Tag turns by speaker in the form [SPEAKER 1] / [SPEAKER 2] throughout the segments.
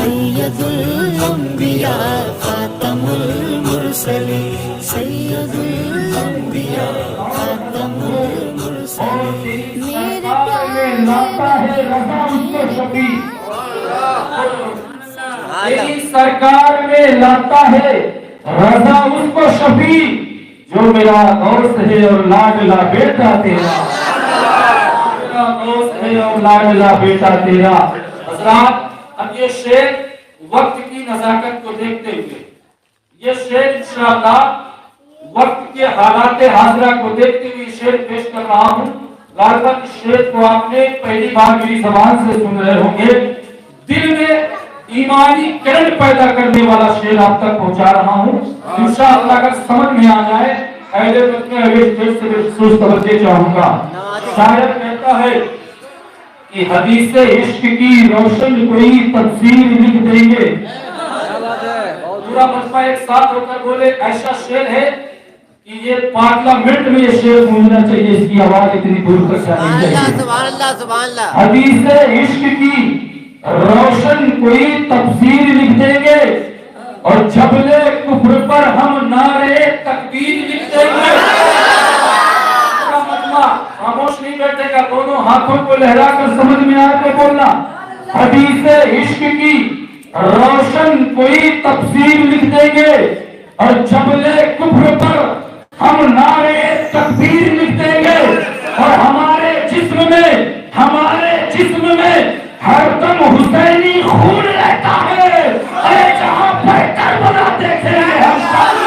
[SPEAKER 1] سید الانبیاء خاتم المرسلین سید الانبیاء خاتم المرسلین میرے پیارے
[SPEAKER 2] لاتا ہے رضا اس کو شفیع تیری سرکار میں لاتا ہے رضا اس کو شفیع جو میرا دوست ہے اور لاڈلا بیٹا تیرا میرا دوست ہے اور لاڈلا بیٹا تیرا۔ حضرات اب یہ شعر وقت کی نزاکت کو دیکھتے ہوئے یہ شعر انشاءاللہ وقت کے حالات حاضرہ کو دیکھتے ہوئے شعر پیش کر رہا ہوں۔ غالباً اس شعر کو آپ نے پہلی بار میری زبان سے سن رہے ہوں گے۔ دل میں ایمانی کرنٹ پیدا کرنے والا شعر آپ تک پہنچا رہا ہوں۔ انشاءاللہ اگر سمجھ میں آ جائے اہل بیت میں اگلے اسٹیج سے خصوص توجہ چاہوں گا۔ شاعر کہتا ہے کہ حدیث عشق کی روشن کوئی تفسیر لکھ دیں گے۔ پورا مجمع ایک ساتھ ہو کر بولے ایسا شعر ہے کہ یہ پارلیمنٹ میں یہ شعر گونجنا چاہیے، اس کی آواز اتنی دور تک جانی چاہیے۔
[SPEAKER 1] سبحان اللہ سبحان اللہ۔
[SPEAKER 2] حدیث عشق کی روشن کوئی تفسیر لکھ دیں گے اور جبلے کفر پر ہم نعرے تکبیر لکھ دیں گے۔ پورا مجمع خاموش نہیں بیٹھے گا، دونوں ہاتھوں کو لہرا کر سمجھ میں آ کے بولنا۔ حدیث عشق کی روشن کوئی تفسیر لکھ دیں گے اور جبلے کفر پر ہم نعرے تکبیر لکھ دیں گے اور ہمارے جسم میں ہر دم حسینی خون رہتا ہے۔ اے جہاں پر کربلا دیکھے ہیں ہم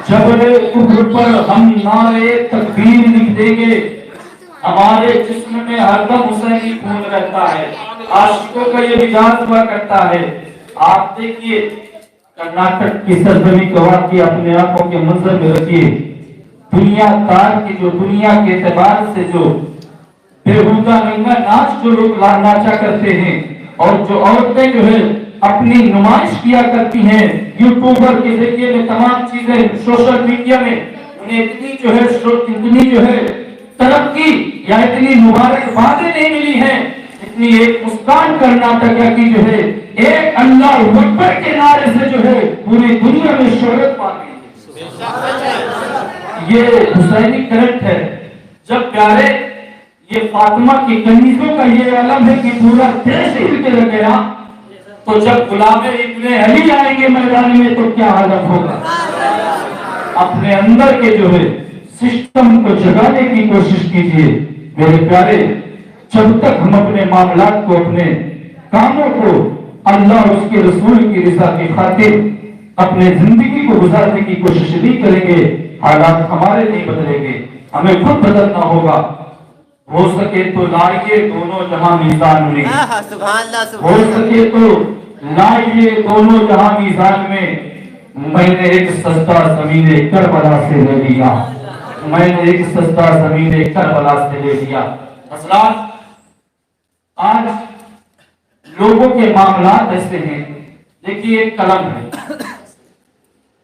[SPEAKER 2] جبلے کفر پر ہم نعرے تکبیر لکھ دیں گے، ہمارے جسم میں ہر دم حسینی خون رہتا ہے۔ عاشقوں کا یہ مزاج ہوا کرتا ہے۔ آپ دیکھیے کرناٹک کی سرزمین کا واقعہ اپنے آنکھوں کے منظر میں رکھیے۔ دنیا دار کی جو دنیا کے اعتبار سے جو بےہودہ ننگا ناچ جو لوگ ناچا کرتے ہیں اور جو عورتیں جو ہے اپنی نمائش کیا کرتی ہیں یوٹیوبر کے ذریعے میں تمام چیزیں سوشل میڈیا میں، انہیں اتنی جو ہے ترقی یا اتنی مبارکبادیں نہیں ملی ہیں اتنی ایک مسکان کرناٹک کی جو ہے ایک اللہ اکبر کے نعرے سے جو ہے پوری دنیا میں شہرت پا گئی۔ یہ حسینی کرنٹ ہے۔ جب پیارے یہ فاطمہ کی کنیزوں کا یہ علم ہے کہ پورا دیش ہل کے رہ گیا، تو جب غلام ابن علی آئیں گے میدان میں تو کیا حالت ہوگا۔ اپنے اندر کے جو ہے سسٹم کو جگانے کی کوشش کیجئے میرے پیارے۔ جب تک ہم اپنے معاملات کو اپنے کاموں کو اللہ اس کے رسول کی رضا کی خاطر اپنے زندگی کو گزارنے کی کوشش نہیں کریں گے، حالات ہمارے نہیں بدلیں گے، ہمیں خود بدلنا ہوگا۔ ہو سکے تو لائیے دونوں جہاں میزان میں، ہو سکے تو لائیے دونوں جہاں میزان میں۔ میں نے ایک سستا زمین کربلا سے لے لیا، میں نے ایک سستا زمین کربلا سے لے لیا۔ حضرات آج لوگوں کے معاملات ایسے ہیں، دیکھیے ایک قلم ہے،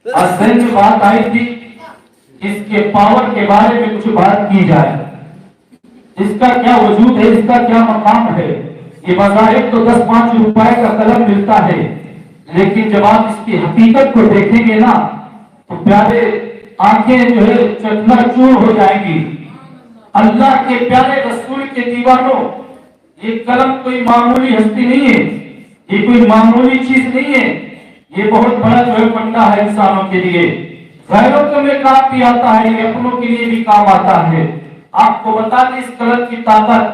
[SPEAKER 2] آج ذہن میں بات آئی تھی اس کے پاور کے بارے میں کچھ بات کی جائے، اس کا کیا وجود ہے، اس کا کیا مقام ہے۔ یہ بظاہر تو 10-5 روپے کا قلم ملتا ہے، لیکن جب آپ اس کی حقیقت کو دیکھیں گے نا تو پیارے آنکھیں جو ہے چکنا چور ہو جائیں گی۔ اللہ کے پیارے رسول کے دیوانوں، یہ قلم کوئی معمولی ہستی نہیں ہے، یہ کوئی معمولی چیز نہیں ہے، یہ بہت بڑا جو ہے پنڈا ہے انسانوں کے لیے۔ غیروں کے میں کام بھی آتا ہے، یہ اپنوں کے لیے بھی کام آتا ہے۔ آپ کو بتا دیں اس قلم کی طاقت،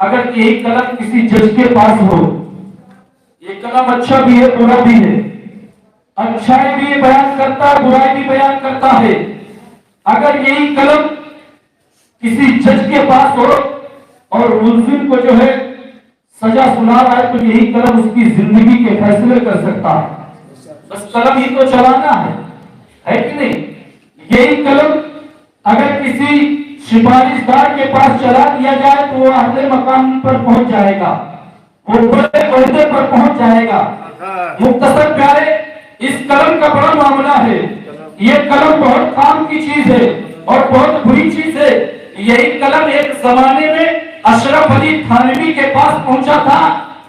[SPEAKER 2] اگر یہی قلم کسی جج کے پاس ہو، یہ قلم اچھا بھی ہے برا بھی ہے، اچھائی بھی بیان کرتا ہے برائی بھی بیان کرتا ہے۔ اگر یہی قلم کسی جج کے پاس ہو اور ملزم کو جو ہے سزا سنا رہا ہے تو یہی قلم اس کی زندگی کے فیصلے کر سکتا ہے۔ بس قلم ہی تو چلانا ہے کہ نہیں؟ یہی قلم اگر کسی सिफारिशदार के पास चला दिया जाए तो वो अहले मकाम पर पहुंच जाएगा, वो बड़े ओहदे पर पहुंच जाएगा। मुख्तसर प्यारे, इस कलम का बड़ा मामला है। ये कलम बहुत काम की चीज है और बहुत बुरी चीज है। यही कलम एक जमाने में अशरफ अली थानवी के पास पहुंचा था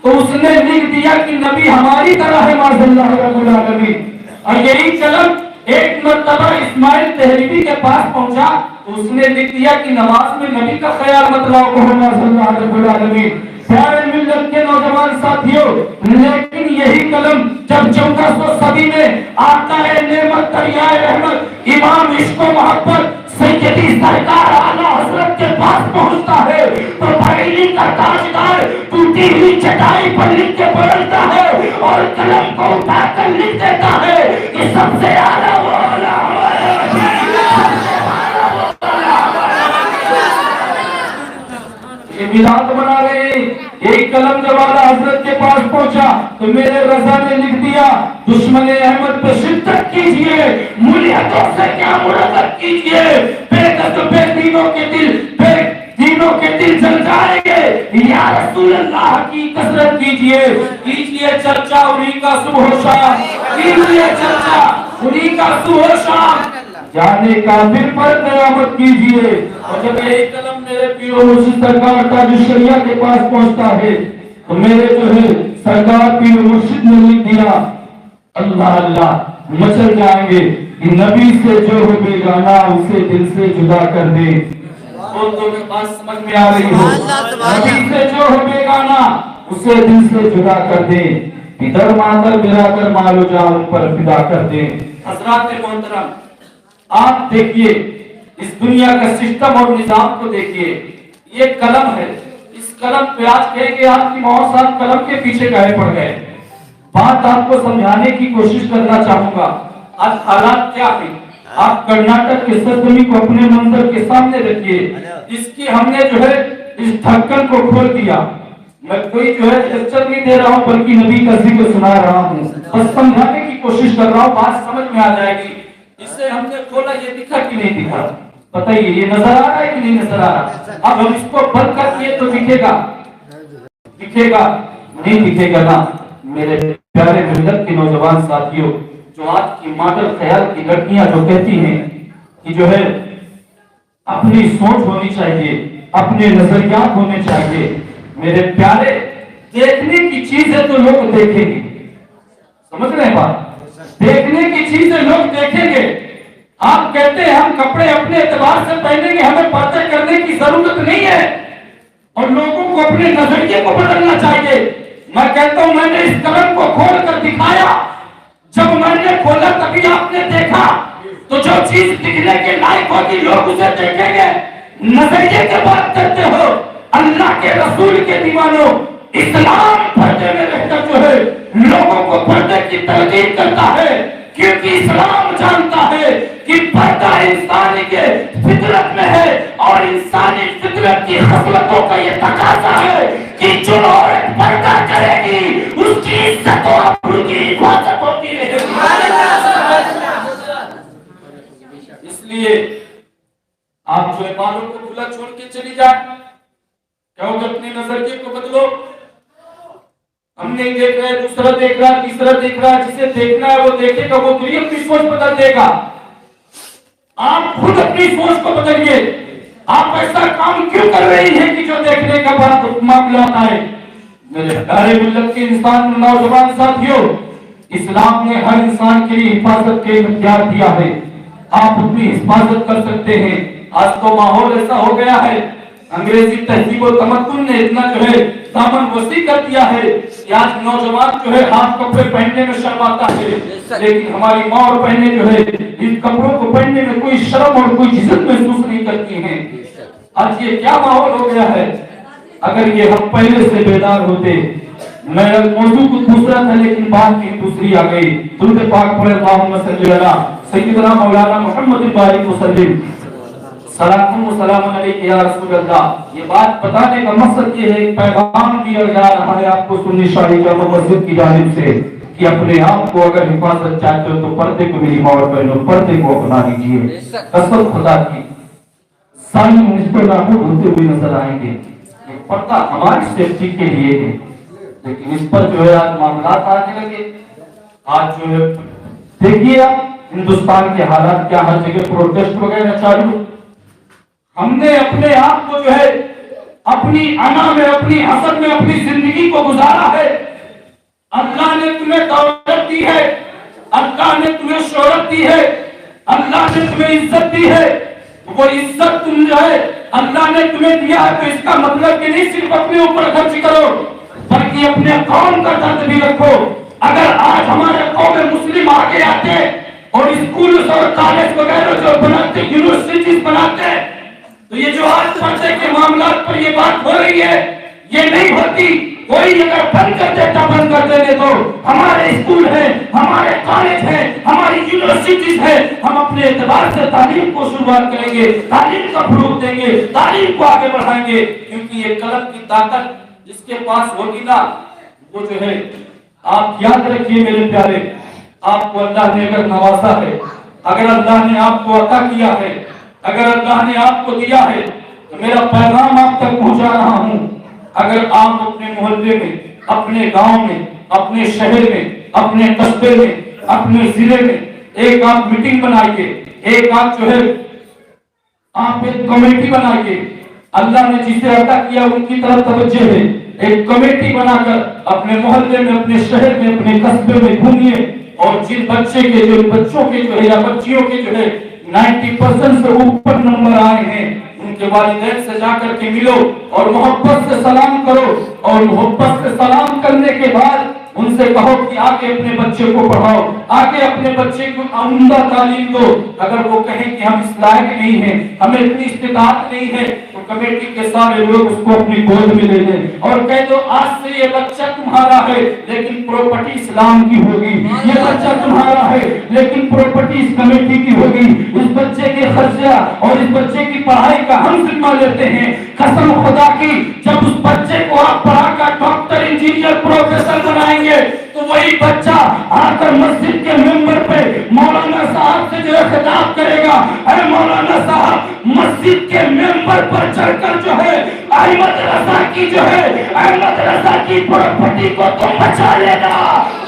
[SPEAKER 2] तो उसने लिख दिया कि नबी हमारी तरह है माज़अल्लाह रब्बुल आलमीन। और यही कलम एक मर्तबा इस्माइल तहरीबी के पास पहुंचा तो उसने लिख दिया कि नमाज में नबी का ख्याल मत लाओ माज़अल्लाह रब्बुल आलमीन। प्यारे मिल्लत के नौजवान साथियों, लेकिन यही कलम जब 1400 सदी में आता है नेमत दरियाए रहमत इमाम इश्क व मोहब्बत सैयदी सरकार आला हजरत के पास पहुंचता है तो बरेली का ताजदार टूटी हुई चटाई पर लिख के पढ़ता है और कलम को उठाकर लिख देता है कि सबसे आला वो आला मिलाद बना रहे। एक कलम जब आला हजरत के पास पहुंचा तो मेरे रजा ने लिख दिया, दुश्मन अहमद पे शिद्दत कीजिए, मुल्हियतों से क्या मुरादत कीजिए, बेदीनों के दिल जल जाएंगे, या रसूल अल्लाह की कसरत कीजिए चर्चा उन्हीं का सुबह शाम, कीजिए चर्चा उन्हीं का सुबह शाम, जाने काफिर पर कयामत कीजिए। और जब यही कलम मेरे पीर मुर्शिद सरकार ताज शरिया के पास पहुंचता है तो मेरे जो है सरकार पीर मुर्शिद ने लिख दिया, अल्लाह अल्लाह मचल जाएंगे कि नबी से जो हो बेगाना उसे दिल से जुदा कर दे। तो बात समझ में आ रही हो? नबी से जो हो बेगाना उसे दिल से जुदा कर दे, इधर मातर बिरादर मालो जा उन पर फिदा कर दे। हजरात मोहतरम, आप देखिए इस दुनिया का सिस्टम और निजाम को देखिए, ये कलम है। इस कलम पे आज कहेंगे आपकी मौत साहब कलम के पीछे गए पड़ गए। बात आपको समझाने की कोशिश करना चाहूंगा। आज हालात क्या है, आप कर्नाटक के सदमी को अपने मंजर के सामने रखिए। इसकी हमने जो है इस ढक्कन को खोल दिया। मैं कोई जो है लेक्चर नहीं दे रहा हूँ बल्कि नबी का जिक्र सुना रहा हूँ, बस समझाने की कोशिश कर रहा हूँ, बात समझ में आ जाएगी। इसे हमने खोला, ये दिखा कि नहीं दिखा बताइए, ये नजर आ रहा है कि नहीं नजर आ रहा? अब हम इसको बंद कर दिए तो दिखेगा नहीं दिखेगा ना। मेरे प्यारे मिल्लत के नौजवान साथियों, जो आज की मॉडल ख्याल की लड़कियां जो कहती हैं कि जो है अपनी सोच होनी चाहिए, अपने नजरियात होने चाहिए, मेरे प्यारे देखने की चीज है तो लोग देखेंगे, समझ रहे हैं बात? देखने की चीजें लोग देखेंगे। आप कहते हैं हम कपड़े अपने एतबार से पहनेंगे, हमें पर्दे करने की जरूरत नहीं है और लोगों को अपने नजरिए को बदलना चाहिए। मैं कहता हूं मैंने इस कलम को खोल कर दिखाया, जब मैंने खोला तभी आपने देखा, तो जो चीज दिखने के लायक होगी लोग उसे देखेंगे। नजरिए की बात करते हो, अल्लाह के रसूल के दीवानों, इस्लाम पर्दे में रहकर जो है लोगों को पर्दे की तरकीब करता है, क्योंकि इस्लाम जानता है कि पर्दा इंसानी के फितरत में है और इंसानी फितरत की खसलतों का ये तकाजा है कि जो औरत पर्दा करेगी उसकी इज्जत और आबरू की हिफाजत होती है। इसलिए आप जो बालों को खुला छोड़ के चली जाए, कहोगे अपने नजरिए को बदलो। हम नहीं देख रहे, दूसरा देख रहा, तीसरा देख रहा, जिसे देखना है वो देखेगा, वो भी अपनी सोच बदल देगा। आप खुद अपनी सोच को बदलिए। आप ऐसा काम क्यों कर रही हैं कि जो देखने का बात मामला है? मेरे प्यारे मिल्लत के इंसान नौजवान साथियों, इस्लाम ने हर इंसान के लिए हिफाजत के इख्तियार दिया है। आप अपनी हिफाजत कर सकते हैं। आज तो माहौल ऐसा हो गया है, अंग्रेजी तहजीब और तमद्दुन ने इतना जो है दामन वसी कर दिया है कि आज नौजवान जो है हाथ कपड़े पहनने में शर्माता है, लेकिन हमारी माँ और बहनें जो है इन कपड़ों को पहनने में कोई शर्म और कोई इज्जत महसूस नहीं करती हैं। आज ये क्या माहौल हो गया है? अगर ये हम पहले से बेदार होते, मैं मौजू कुछ दूसरा था लेकिन बात की दूसरी आ गई। दुरूद पाक पढ़े, अल्लाहुम्मा सल्ली अला सय्यिदना मौलाना मुहम्मद बारिक वसल्लम, सलाम व सलाम अलैका या रसूल अल्लाह। ये बात बताने का मकसद ये है, पैगाम दिया जा रहा है आपको सुन्नी शाही जामा मस्जिद की जानिब से कि अपने आप को अगर हिफाजत चाहते हो तो पर्दे को मेरी माँ और बहनों पर्दे को अपना लीजिए। कसम खुदा की, सारी इस पर नाखून होते हुए नजर आएंगे। ये पर्दा हमारी सेफ्टी के लिए है, लेकिन इस पर जो है आज मामला आने लगे। आज जो है देखिए आप हिंदुस्तान के हालात क्या, हर जगह प्रोटेस्ट वगैरह चालू। हमने अपने आप को जो है अपनी अना में, अपनी हसद में अपनी जिंदगी को गुजारा है। अल्लाह ने तुम्हें दौलत दी है, अल्लाह ने तुम्हें शोहरत दी है, अल्लाह ने तुम्हें इज्जत दी है। वो इज्जत तुम जो है अल्लाह ने तुम्हें दिया है, तो इसका मतलब कि नहीं सिर्फ अपने ऊपर खर्च करो, बल्कि अपने कौम का दर्द भी रखो। अगर आज हमारे कौम मुस्लिम आगे आते और स्कूल और कॉलेज वगैरह जो बनाते, यूनिवर्सिटीज बनाते, तो ये जो आज पर्दे के मामला पर ये बात हो रही है, ये नहीं होती। कोई अगर बंद कर देता, बंद कर देने तो हमारे स्कूल है, हमारे कॉलेज है, हमारी यूनिवर्सिटीज है, हम अपने एतबार से तालीम को शुरुआत करेंगे, तालीम का फरोग देंगे, तालीम को आगे बढ़ाएंगे। क्योंकि ये कलम की ताकत जिसके पास होगी ना, वो जो है, आप याद रखिए मेरे प्यारे, आपको अल्लाह ने अगर नवाजा है, अगर अल्लाह ने आपको अता किया है, अगर अल्लाह ने आपको दिया है, तो मेरा पैगाम आप तक पहुंचा रहा हूं। अगर आप अपने मोहल्ले में, अपने गांव में, अपने शहर में, अपने कस्बे में, अपने जिले में एक आप मीटिंग बनाइए, एक आप जो है आप एक कमेटी बनाइए। अल्लाह ने जिसे अता किया उनकी तरफ तवज्जो है। एक कमेटी बनाकर अपने मोहल्ले में, अपने शहर में, अपने कस्बे में घूमिए और जिन बच्चों के जो है या बच्चियों के जो है 90% से ऊपर नंबर आए हैं, उनके वालिदैन से जाकर के मिलो और मोहब्बत से सलाम करो। और मोहब्बत से सलाम करने के बाद उनसे कहो कि आगे अपने बच्चे को पढ़ाओ, आगे अपने बच्चे को उम्दा तालीम दो। अगर वो कहें कि हम इस लायक नहीं हैं, हमें इतनी इस्तिताअत नहीं है, तो कमेटी के सारे लोग उसको अपनी गोद में ले लें और कह दो आज से ये बच्चा तुम्हारा है, लेकिन प्रॉपर्टी इस्लाम की होगी। ये बच्चा तुम्हारा है, लेकिन प्रॉपर्टी इस कमेटी की होगी। इस बच्चे के खर्चा और इस बच्चे की पढ़ाई का हम जिम्मा लेते हैं। कसम खुदा की, जब उस बच्चे को आप पढ़ाकर डॉक्टर, इंजीनियर, प्रोफेसर बनाएंगे, तो वही बच्चा आकर मस्जिद के मेंबर पे मौलाना साहब से जो है खिताब करेगा, अरे मौलाना साहब, मस्जिद के मेंबर पर चढ़कर जो है अहमद रजा की जो है अहमद रजा की प्रॉपर्टी को तुम बचा लेना।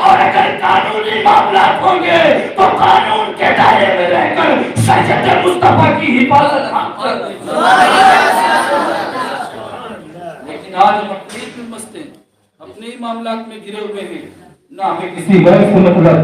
[SPEAKER 2] और अगर कानूनी मामला होंगे तो कानून के दायरे में रहकर शरीयत मुस्तफा की हिफाजत हम करेंगे। लेकिन आज हम अपनी मस्ते अपने ही मामलात में घिरे हुए हैं, ना हमें किसी गैर से मतलब,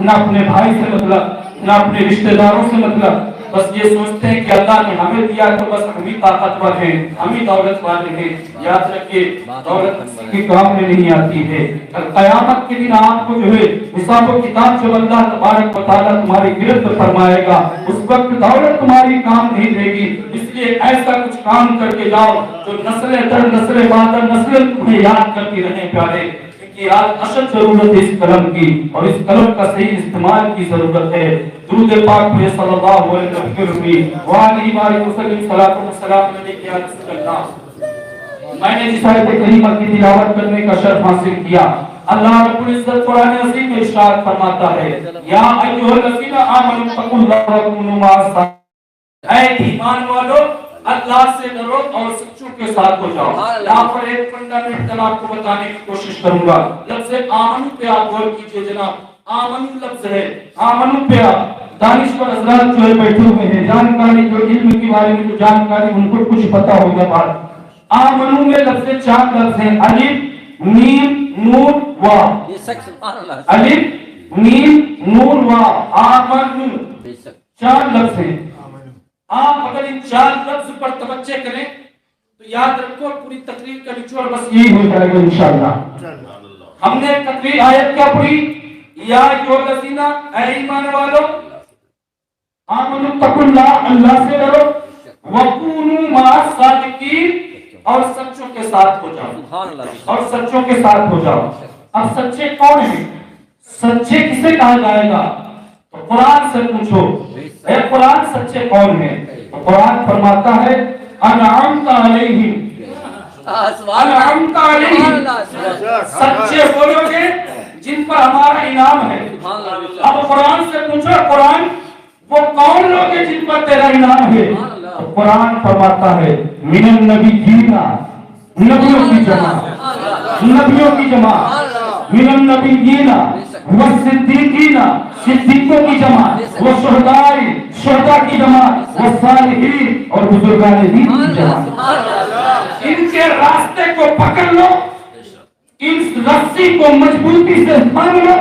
[SPEAKER 2] ना अपने भाई से मतलब, ना अपने रिश्तेदारों से मतलब। बस ये सोचते हैं कि अल्लाह ने हमें दिया तो बस हम ही ताकतवर हैं, हम ही दौलत वाले हैं। याद रखिए, दौलत किसी के काम में नहीं आती है। क़यामत के दिन आपको जो है हिसाब व किताब जब अल्लाह तबारक व तआला तुम्हारी गिरफ्त फरमाएगा, उस वक्त दौलत तुम्हारी काम नहीं देगी। इसलिए ऐसा कुछ काम करके जाओ जो नस्लें दर नस्लें बाद नस्लें तुम्हें याद करती रहे प्यारे। कि आज अशद जरूरत है इस कलम की, और इस कलम का सही इस्तेमाल की जरूरत है। दुरूद पाक पे सल्लल्लाहु अलैहि वसल्लम सलातो व सलाम अलैहि या रसूल अल्लाह। मैंने जिस आयत करीमा की तिलावत करने का शर्फ हासिल किया, अल्लाह रब्बुल इज्जत कुरान अज़ीम में इरशाद फरमाता है, या अय्युहल्लज़ीना आमनु तक़ुल्लाह व कुनू मअस, ऐ ईमान वालों अल्लाह से डरो और सच्चों के साथ हो जाओ। यहाँ पर एक फंडामेंटल आपको बताने की कोशिश करूंगा। लफ्ज़ आमनु पे आप गौर कीजिए जनाब। आमनु लफ्ज़ है, आमनु पे आप दानिश्वर हज़रात जो है बैठे हुए हैं, जानकारी जो इल्म के बारे में जो जानकारी उनको कुछ पता होगा बात। आमनु में लफ्ज़ 4 लफ्ज़ हैं, अलिफ, मीम, नून, वाव। अलिफ, मीम, नून, वाव, आमनु 4 लफ्ज़ हैं। आप अगर इन 4 लफ्ज पर तवज्जो करें तो याद रखो पूरी तकरीर का निचोड़ बस यही हो जाएगा इंशाअल्लाह। हमने तकरीर आयत क्या पढ़ी, या अय्युहल्लज़ीना, ऐ ईमान वालों, आमनु तक़ुल्लाह, अल्लाह से डरो, व कुनू मअस सादिकीन, और सच्चों के साथ हो जाओ, और सच्चों के साथ हो जाओ। अब सच्चे कौन हैं? सच्चे किसे कहा जाएगा? तो कुरान से पूछो, कुरान सच्चे कौन है? तो कुरान फरमाता है, अनअमता अलैहिम, अनअमता अलैहिम, सच्चे बोलोगे जिन पर हमारा इनाम है। अब कुरान से पूछो, कुरान वो कौन लोग हैं जिन पर तेरा इनाम है? कुरान फरमाता है मिनन नबी जीना, नबियों की जमात, नबियों की जमात, मिनन नबी जीना व सिद्दीकीना, सिद्दीकों की जमात, वो शुहदाई, शुहदा की जमात, वो सालिहीन और बुजुर्गान दीन की जमात। इनके रास्ते को पकड़ लो, इस रस्सी को मजबूती से थाम लो,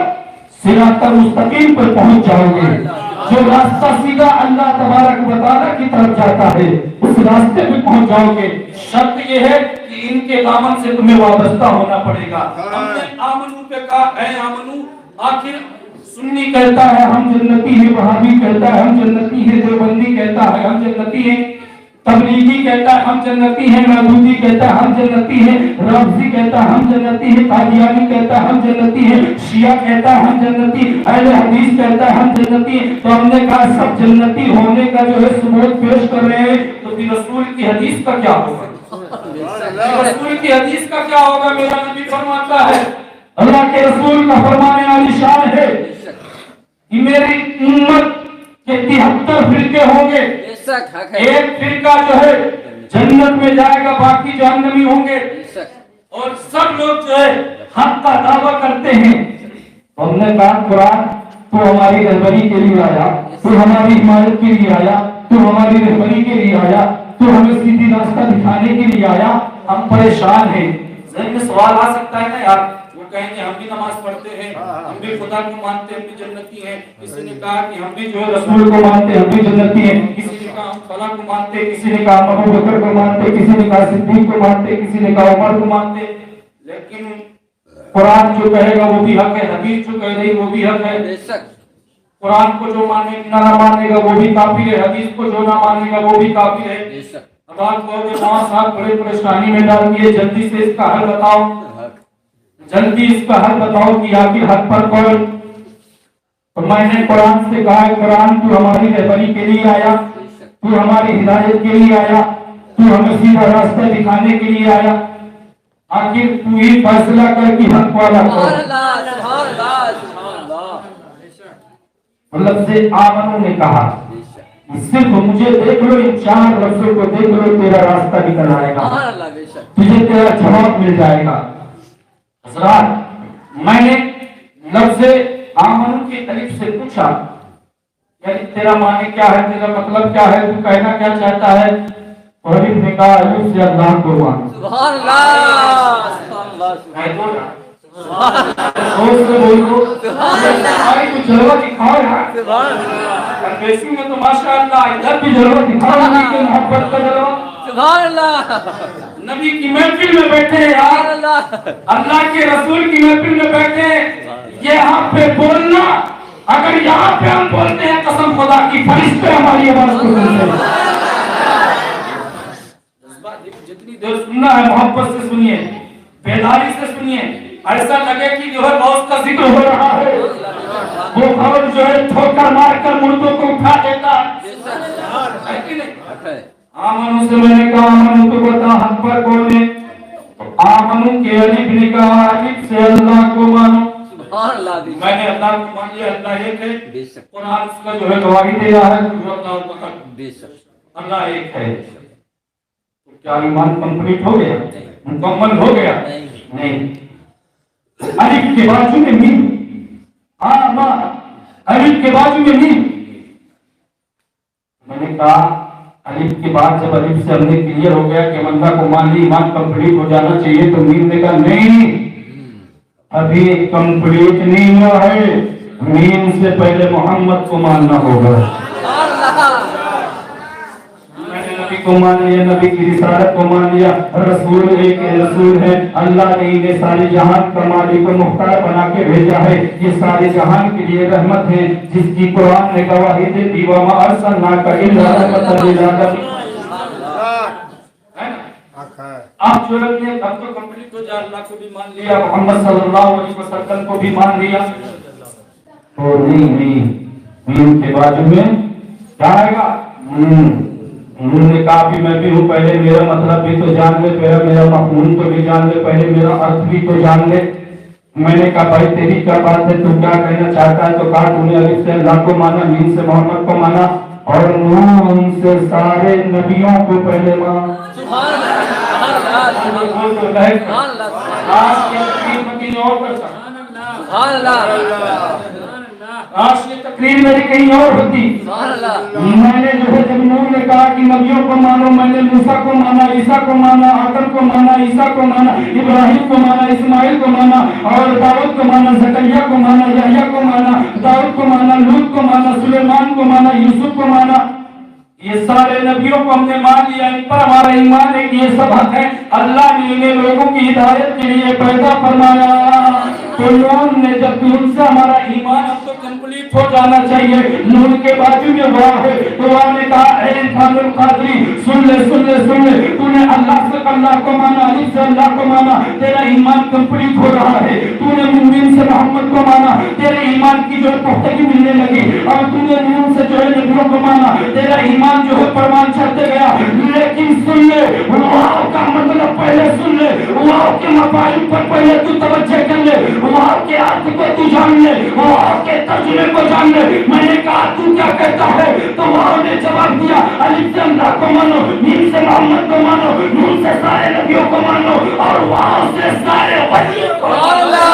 [SPEAKER 2] सिरातल मुस्तकीम पर पहुंच जाओगे। जो रास्ता सीधा अल्लाह तबारक व तआला की तरफ जाता है, उस रास्ते पे पहुंच जाओगे। शर्त ये है कि इनके दामन से तुम्हें वाबस्ता होना पड़ेगा। हमने आमनू पे कहा है, आमनू आखिर सुन्नी कहता है हम जन्नती हैं, वहाबी कहता है हम जन्नती हैं, देवबंदी कहता है हम जन्नती हैं, तबलीगी कहता है हम जन्नती हैं, मौदूदी कहता है हम जन्नती हैं, रफ़ज़ी कहता है हम जन्नती हैं, कादियानी कहता है हम जन्नती हैं, शिया कहता है हम जन्नती, अहले हदीस कहता है हम जन्नती हैं। तो हमने कहा सब जन्नती होने का जो है सबूत पेश कर रहे हैं, तो फिर रसूल की हदीस का क्या होगा? रसूल की हदीस का क्या होगा? मेरा नबी फरमाता है, अल्लाह के रसूल का फरमाने वाली शान है कि मेरी उम्मत के 73 फिरके होंगे, एक फिरका जो है जन्नत में जाएगा, बाकी जहन्नमी होंगे, और सब लोग जो है हक का दावा करते हैं। हमने कहा कुरान तो हमारी रहबरी के लिए आया, तो हमारी हिमायत के लिए आया, तो हमारी रहबरी के लिए आया, तो हमें सीधी रास्ता दिखाने के लिए आया। हम परेशान हैं। ज़हन में सवाल आ सकता है ना यार, वो कहेंगे हम भी नमाज पढ़ते हैं, हम भी खुदा को मानते हैं, हम भी जन्नती हैं। किसी ने कहा कि हम भी जो है रसूल को मानते हैं, हम भी जन्नती हैं। किसी ने कहा हम फलां को मानते हैं, किसी ने कहा हम अबू बकर को मानते हैं, किसी ने कहा सिद्दीक को मानते हैं, किसी ने कहा उमर को मानते हैं। लेकिन कुरान जो कहेगा वो भी हक है, हदीस जो कह रही वो भी हक है। कुरान को जो ना मानेगा वो भी काफिर है, हदीस को जो ना मानेगा वो भी काफिर है। अब आप कहोगे वहां साहब बड़े परेशानी में डाल दिए, जल्दी से इसका हल बताओ, जल्दी इसका हल बताओ कि आखिर हक पर कौन? तो मैंने कुरान से कहा है, कुरान तू हमारी रहबरी के लिए आया, तू हमारी हिदायत के लिए आया, तू हमें सीधा रास्ता दिखाने के लिए आया। आखिर तू ही फैसला कर कि हक वाला कौन? मतलब से आमनू ने कहा सिर्फ मुझे देख लो, इन 4 लफ्जों को देख लो, तेरा रास्ता निकल आएगा, तुझे तेरा जवाब मिल जाएगा। हज़रात, मैंने लफ्ज़े आमनू की तारीफ से पूछा यानी तेरा माने क्या है, तेरा मतलब क्या है, तू कहना क्या चाहता है? और ने कहा अल्लाह से अल्लाह को मान। सुभान अल्लाह, सुभान अल्लाह, जलवा दिखाओ यार, सुभान अल्लाह। बेसिक में तो माशाअल्लाह इधर भी जलवा दिखाओ, कि मोहब्बत का जलवा, सुभान अल्लाह। नबी की महफिल में बैठे यार, अल्लाह के रसूल की महफिल में बैठे, ये यहाँ पे बोलना, अगर यहाँ पे हम बोलते हैं कसम खुदा की, फरिश्ते हमारी आवाज को सुनते हैं। जितनी देर सुनना है मोहब्बत से सुनिए, बेदारी से सुनिए, ऐसा लगे कि जो है मौत का जिक्र हो रहा है। वो खबर जो है ठोकर मारकर मुर्दों को उठा देता है कि नहीं? आमनू से मैंने कहा आमनू तो बता हक पर कौन है? आमनू के अलिफ ने कहा अलिफ से अल्लाह को मानो। मैंने अल्लाह को मान लिया, अल्लाह एक है। कुरान उसका जो है गवाही दे रहा है, अल्लाह एक है। तो क्या ईमान कंप्लीट हो गया, मुकम्मल हो गया? नहीं। अलिफ के बाजू में मीम, अलिफ के बाजू में मीम। मैंने कहा अलिफ के बाद जब अलिफ से हमने क्लियर हो गया कि अल्लाह को मान ली, ईमान कंप्लीट हो जाना चाहिए, तो मीम ने कहा नहीं, अभी कंप्लीट नहीं हुआ है, मीम से पहले मोहम्मद को मानना होगा। मैंने नबी को मान लिया, नबी की रिसालत को मान लिया, रसूल एक रसूल है, अल्लाह ने इन्हें सारे जहान का मालिक और मुख्तार बना के भेजा है, ये सारे जहान के लिए रहमत है, जिसकी कुरान ने गवाही दे दी, वमा अरसलनाका इल्ला रहमतन लिल आलमीन। आप जो लोग ने अब तो कंप्लीट हो जाए, अल्लाह को भी मान लिया, मोहम्मद सल्लल्लाहु अलैहि वसल्लम को भी मान लिया, तो नहीं मीम के बाजू में क्या आएगा? उन्होंने कहा भी मैं भी हूँ, पहले मेरा मतलब भी तो जान ले, मेरा मफ़हूम तो भी जान ले, पहले मेरा अर्थ भी तो जान ले। मैंने कहा भाई तेरी क्या बात है, तू क्या कहना चाहता है? तो कहा तूने अलिफ से अल्लाह को माना, मीम से मोहम्मद को माना, اور نون سے سارے نبیوں کو پہلے مان. آج کی تقریر میں کہیں اور کرتا، آج کی تقریر میری کہیں اور ہوتی. میں نے جو ہے جب نور نے کہا کہ نبیوں کو مانو، میں نے موسیٰ کو مانا، عیسیٰ کو مانا، آدم کو مانا، عیسیٰ کو مانا، ابراہیم کو مانا، اسماعیل کو مانا، اور داؤد کو مانا، زکریا کو مانا، یحییٰ کو مانا، داؤد کو مانا، لوط کو مانا، سلیمان کو مانا، یوسف کو مانا. یہ سارے نبیوں کو ہم نے مان لیا، ان پر ہمارا ایمان ہے کہ یہ سب حق ہے. اللہ نے انہیں لوگوں کی ہدایت کے لیے پیدا فرمایا. تو نون نے جب ان سے ہمارا ایمان اب تو کمپلیٹ ہو جانا چاہیے. نون کے بازو میں واو ہے تو واو نے کہا اے انسان القادری سن لے سن لے سن لے، تو نے اللہ سے اللہ کو مانا، الف سے اللہ کو مانا، تیرا ایمان کمپلیٹ ہو رہا ہے. تو نے مومن سے محمد کو مانا، تیرے ایمان کی جو پختگی ملنے لگی. اور تو نے نون سے جو ہے نبیوں کو مانا، تیرا ایمان جو ہے پروان چڑھتے گیا. لیکن سن لے واو کا مطلب پہلے سن لے، واو کے مفاہیم پر پہلے تو توجہ کر لے، واو کے ارتھ کو تو جان لے، واو کے ترجمے کو جان لے. میں نے کہا تو کیا کہتا ہے؟ تو واو نے جواب دیا الف سے اللہ کو مانو، میم سے محمد کو مانو، نون سے سارے نبیوں کو مانو، اور واو سے سارے ولیوں کو مانو.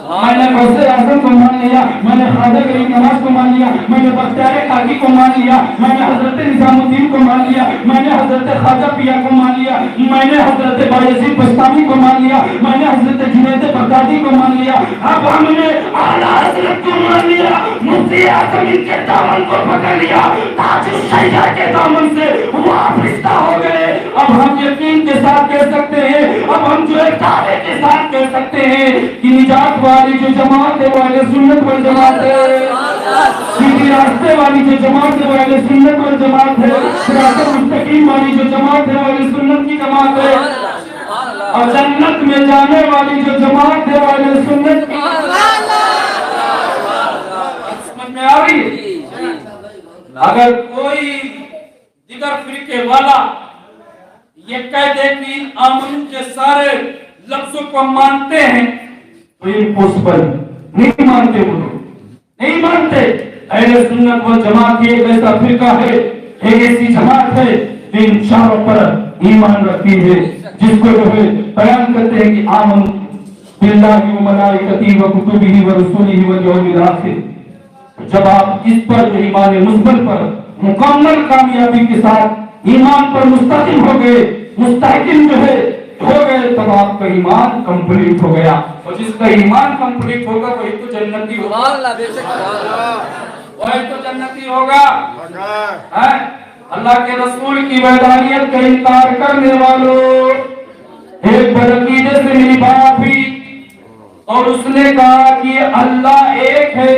[SPEAKER 2] میں نے غوث اعظم کو مان لیا، میں نے خواجہ غریب نواز کو مان لیا، میں نے بختیار کاکی کو مان لیا، میں نے حضرت نظام الدین کو مان لیا، میں نے حضرت خواجہ پیا کو مان لیا، میں نے حضرت بایزید بستامی کو مان لیا، میں نے حضرت جنید بغدادی کو مان لیا. اب ہم نے اعلیٰ حضرت کو مان لیا، مفتی اعظم ان کے دامن کو پکڑ لیا، تاج الشریعہ کے دامن سے وابستہ ہو گئے. اب ہم یقین کے ساتھ کہہ سکتے ہیں، اب ہم جو ہے دعوے کے ساتھ کہہ سکتے ہیں کہ نجات والی جو جماعت ہے وہ اہل سنت والجماعت ہے. سیدھی راستے والی جو جماعت ہے وہ اہل سنت والجماعت ہے. صراط مستقیم والی جو جماعت ہے وہ اہل سنت کی جماعت ہے. اور جنت میں جانے والی جو جماعت ہے وہ اہل سنت کی. سمجھ میں آ رہی ہے؟ اگر کوئی دیگر فرقے والا یہ کہہ دے کہ آمن کے سارے لفظوں کو مانتے ہیں تو امپوسیبل نہیں مانتے، وہ لوگ نہیں مانتے. اہل سنت والجماعت ایک ایسا فرقہ ہے، ایک ایسی جماعت ہے جو ان چاروں پر ایمان رکھتی ہے، جس کو جو ہے بیان کرتے ہیں کہ آمن باللہ و ملائکتہ و کتبہ و رسولہ والیوم الآخر. جب آپ اس پر جو ایمان مثبت پر مکمل کامیابی کے ساتھ ایمان پر مستقیم ہو گئے، مستحکم جو ہے ہو گئے، تب آپ کا ایمان کمپلیٹ ہو گیا. اور جس کا ایمان کمپلیٹ ہوگا وہی تو جنتی ہوگا، وہی تو جنتی ہوگا. اللہ کے رسول کی وحدانیت کا انکار کرنے والوں، ایک برعقیدے سے میری بات ہوئی اور اس نے کہا کہ اللہ ایک ہے،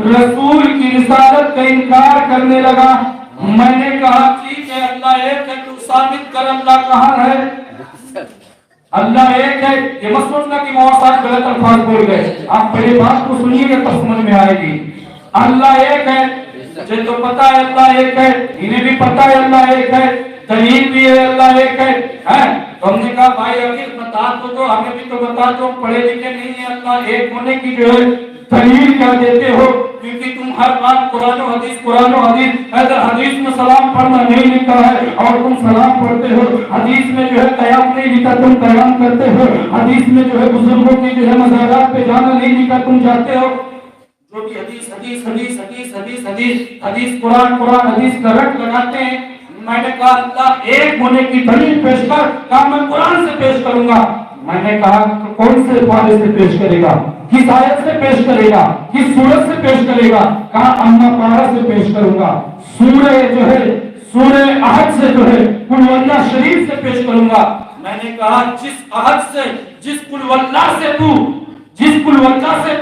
[SPEAKER 2] رسول کی رسالت کا انکار کرنے لگا. میں نے کہا ٹھیک ہے اللہ ایک ہے تو ثابت کر اللہ کہاں ہے. اللہ ایک ہے، یہ مت سوچنا کہ مواد غلط الفاظ بول گئے. آپ پہلے بات کو سنیے گا تو سمجھ میں آئے گی. اللہ ایک ہے، مجھے تو پتا ہے اللہ ایک ہے، انہیں بھی پتا ہے اللہ ایک ہے، دلیل بھی ہے اللہ ایک ہے. تو ہم نے کہا بھائی اگر بتا تو ہمیں بھی تو بتا دو، پڑھے لکھے نہیں ہیں، اللہ ایک ہونے کی جو ہے دلیل کیا دیتے ہو؟ کیونکہ تم ہر بات قرآن و حدیث اگر حدیث میں سلام پڑھنا نہیں لکھا ہے اور تم سلام پڑھتے ہو، حدیث میں جو ہے قیام نہیں لکھا تم قیام کرتے ہو، حدیث میں جو ہے بزرگوں کی جو ہے مزارات پہ جانا نہیں لکھا تم جاتے ہو. جو بھی حدیث قرآن حدیث کا رٹ لگاتے ہیں. میں نے کہا اللہ ایک ہونے کی دلیل پیش کر. کہا میں قرآن سے پیش کروں گا. میں نے کہا کون سے پارے سے پیش کرے گا، کس آیت سے پیش کرے گا، کس سورت سے پیش کرے گا؟ کہا اما پارا سے پیش کروں گا، سورہ جو ہے سورہ احد سے جو ہے قل واللہ شریف سے پیش کروں گا. میں نے کہا جس احد سے، جس قل واللہ سے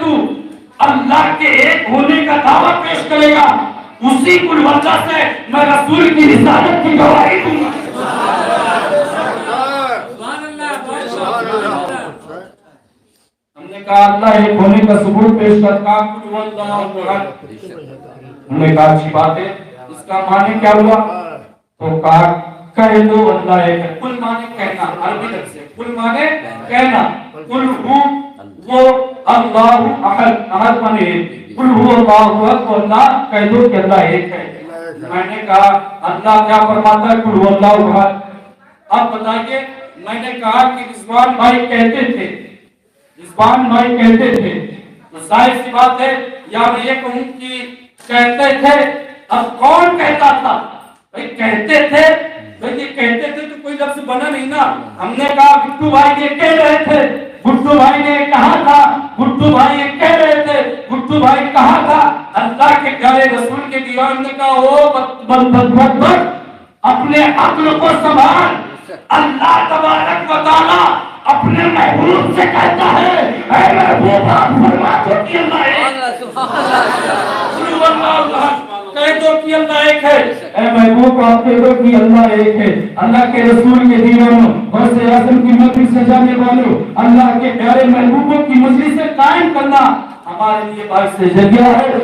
[SPEAKER 2] تو اللہ کے ایک ہونے کا دعویٰ پیش کرے گا، اسی قل واللہ سے میں رسول کی رسالت کی گواہی دوں گا. ہم نے کہا اللہ ایک ہونے کا ثبوت پیش کرتا قل واللہ احد. ہم نے کہا اچھی بات ہے، اس کا معنی کیا ہوا؟ تو کہا کہہ دو اللہ ایک ہے. قل معنی کہنا، عربی لفظ سے قل معنی کہنا. قل ہو وہ اللہ احد، احد معنی कुल हु अल्लाहु अहद को अल्लाह कह दो कि अल्लाह एक है। मैंने कहा अल्लाह क्या फरमाता है, कुल हु अल्लाहु अहद। अब बताइए, मैंने कहा कि रिजवान भाई कहते थे, रिजवान भाई कहते थे, तो जाहिर सी बात है, या मैं ये कहूं कि कहते थे, अब कौन कहता था भाई? कहते थे भाई, ये कहते थे तो कोई लफ्ज बना नहीं ना। हमने कहा गुड्डू भाई ये कह रहे थे, गुड्डू भाई ने कहा था, गुड्डू भाई ये कह रहे थे, गुड्डू भाई कहा था। अल्लाह के प्यारे रसूल के दीवान ने कहा ओ अपने अक्ल को संभाल। अल्लाह तबारक व तआला अपने महबूब से कहता है, ऐ महबूब आप फरमा दो कि अल्लाह कह दो कि अल्लाह एक है। ऐ महबूब आप कह दो कि अल्लाह एक है। अल्लाह के रसूल के दीवानों, गौसे आज़म की मजलिस से जाने वालों, अल्लाह के प्यारे महबूबों की मजलिस से कायम करना हमारे लिए बाइस से जरिया है।